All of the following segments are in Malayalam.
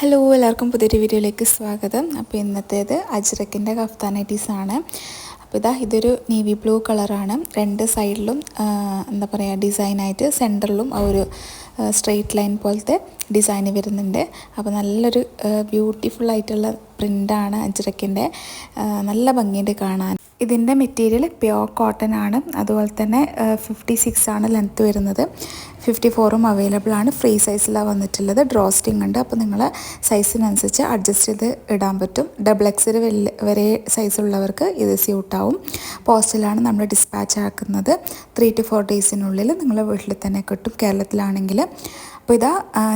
ഹലോ, എല്ലാവർക്കും പുതിയൊരു വീഡിയോയിലേക്ക് സ്വാഗതം. അപ്പോൾ ഇന്നത്തേത് അജ്രക്കിൻ്റെ കഫ്താൻ നൈറ്റീസാണ്. അപ്പോൾ ഇതൊരു നേവി ബ്ലൂ കളറാണ്. രണ്ട് സൈഡിലും എന്താ പറയുക ഡിസൈനായിട്ട് സെൻറ്ററിലും ആ ഒരു സ്ട്രെയിറ്റ് ലൈൻ പോലത്തെ ഡിസൈൻ വരുന്നുണ്ട്. അപ്പോൾ നല്ലൊരു ബ്യൂട്ടിഫുൾ ആയിട്ടുള്ള പ്രിൻ്റാണ് അജ്രക്കിൻ്റെ. നല്ല ഭംഗിയുണ്ട് കാണാൻ. ഇതിൻ്റെ മെറ്റീരിയൽ പ്യോർ കോട്ടൺ ആണ്. അതുപോലെ തന്നെ 56 ആണ് ലെങ്ത്ത് വരുന്നത്. 54ഉം അവൈലബിൾ ആണ്. ഫ്രീ സൈസിലാണ് വന്നിട്ടുള്ളത്. ഡ്രോ സ്റ്റിങ് ഉണ്ട്. അപ്പോൾ നിങ്ങൾ സൈസിനനുസരിച്ച് അഡ്ജസ്റ്റ് ചെയ്ത് ഇടാൻ പറ്റും. XXL വരെ സൈസുള്ളവർക്ക് ഇത് സ്യൂട്ടാവും. പോസ്റ്റലാണ് നമ്മൾ ഡിസ്പാച്ച് ആക്കുന്നത്. 3 to 4 ഡേയ്സിനുള്ളിൽ നിങ്ങളുടെ വീട്ടിൽ തന്നെ കിട്ടും, കേരളത്തിലാണെങ്കിൽ. അപ്പോൾ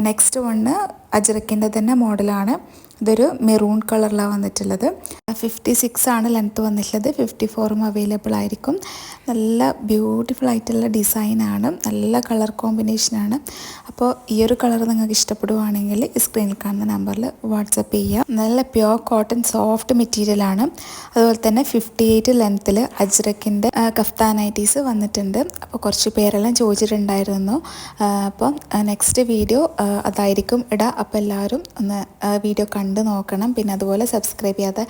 നെക്സ്റ്റ് വണ്ണ് അജ്രക്കിൻ്റെ തന്നെ മോഡലാണ്. ഇതൊരു മെറൂൺ കളറിലാണ് വന്നിട്ടുള്ളത്. 56 ആണ് ലെങ്ത്ത് വന്നിട്ടുള്ളത്. 54ഉം അവൈലബിൾ ആയിരിക്കും. നല്ല ബ്യൂട്ടിഫുൾ ആയിട്ടുള്ള ഡിസൈനാണ്. നല്ല കളർ കോമ്പിനേഷനാണ്. അപ്പോൾ ഈ ഒരു കളർ നിങ്ങൾക്ക് ഇഷ്ടപ്പെടുവാണെങ്കിൽ സ്ക്രീനിൽ കാണുന്ന നമ്പറിൽ വാട്സപ്പ് ചെയ്യുക. നല്ല പ്യോർ കോട്ടൺ സോഫ്റ്റ് മെറ്റീരിയലാണ്. അതുപോലെ തന്നെ 58 ലെങ്ത്തിൽ അജ്രക്കിൻ്റെ കഫ്താൻ നൈറ്റീസ് വന്നിട്ടുണ്ട്. അപ്പോൾ കുറച്ച് പേരെല്ലാം ചോദിച്ചിട്ടുണ്ടായിരുന്നു. അപ്പം നെക്സ്റ്റ് വീഡിയോ അതായിരിക്കും ഇടുക. അപ്പോൾ എല്ലാവരും ഒന്ന് വീഡിയോ കണ്ട് നോക്കണം. പിന്നെ അതുപോലെ സബ്സ്ക്രൈബ് ചെയ്യാതെ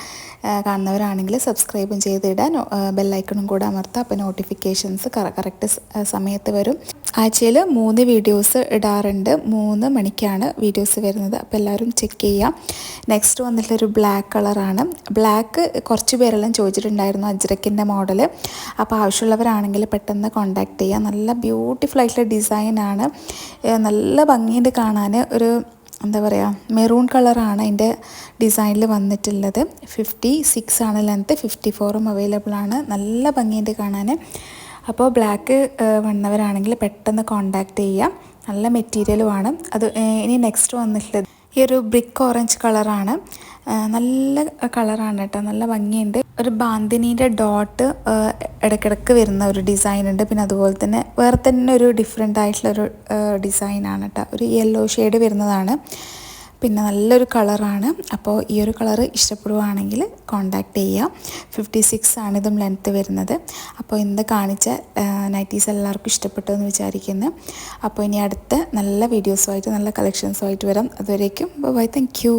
കാണുന്നവരാണെങ്കിൽ സബ്സ്ക്രൈബും ചെയ്തിടാൻ ബെല്ലൈക്കണും കൂടെ അമർത്താം. അപ്പോൾ നോട്ടിഫിക്കേഷൻസ് കറക്റ്റ് സമയത്ത് വരും. ആഴ്ചയിൽ 3 വീഡിയോസ് ഇടാറുണ്ട്. 3 മണിക്കാണ് വീഡിയോസ് വരുന്നത്. അപ്പോൾ എല്ലാവരും ചെക്ക് ചെയ്യാം. നെക്സ്റ്റ് വന്നിട്ടുള്ളൊരു ബ്ലാക്ക് കളറാണ്. ബ്ലാക്ക് കുറച്ച് പേരെല്ലാം ചോദിച്ചിട്ടുണ്ടായിരുന്നു അജ്രക്കിൻ്റെ മോഡൽ. അപ്പോൾ ആവശ്യമുള്ളവരാണെങ്കിൽ പെട്ടെന്ന് കോൺടാക്റ്റ് ചെയ്യാം. നല്ല ബ്യൂട്ടിഫുൾ ആയിട്ടുള്ള ഡിസൈനാണ്. നല്ല ഭംഗിയുണ്ട് കാണാൻ. ഒരു എന്താ പറയുക മെറൂൺ കളറാണ് അതിൻ്റെ ഡിസൈനിൽ വന്നിട്ടുള്ളത്. 56 ആണ് ലെങ്ത്ത്. 54ഉം അവൈലബിൾ ആണ്. നല്ല ഭംഗിയുണ്ട് കാണാൻ. അപ്പോൾ ബ്ലാക്ക് വന്നവരാണെങ്കിൽ പെട്ടെന്ന് കോൺടാക്റ്റ് ചെയ്യാം. നല്ല മെറ്റീരിയലുമാണ് അത്. ഇനി നെക്സ്റ്റ് വന്നിട്ടുള്ളത് ഈ ഒരു ബ്രിക്ക് ഓറഞ്ച് കളറാണ്. നല്ല കളറാണ് കേട്ടോ. നല്ല ഭംഗിയുണ്ട്. ഒരു ബാന്തിനീൻ്റെ ഡോട്ട് ഇടയ്ക്കിടയ്ക്ക് വരുന്ന ഒരു ഡിസൈൻ ഉണ്ട്. പിന്നെ അതുപോലെ തന്നെ വേറെ തന്നെ ഒരു ഡിഫറെൻ്റ് ആയിട്ടുള്ളൊരു ഡിസൈനാണ് കേട്ടോ. ഒരു യെല്ലോ ഷെയ്ഡ് വരുന്നതാണ്. പിന്നെ നല്ലൊരു കളറാണ്. അപ്പോൾ ഈ ഒരു കളറ് ഇഷ്ടപ്പെടുവാണെങ്കിൽ കോൺടാക്റ്റ് ചെയ്യുക. 56 ആണ് ഇതും ലെങ്ത്ത് വരുന്നത്. അപ്പോൾ ഇന്ന് കാണിച്ച നൈറ്റീസ് എല്ലാവർക്കും ഇഷ്ടപ്പെട്ടു എന്ന് വിചാരിക്കുന്നു. അപ്പോൾ ഇനി അടുത്ത നല്ല വീഡിയോസുമായിട്ട് നല്ല കളക്ഷൻസുമായിട്ട് വരാം. അതുവരേക്കും ബൈ. Thank you.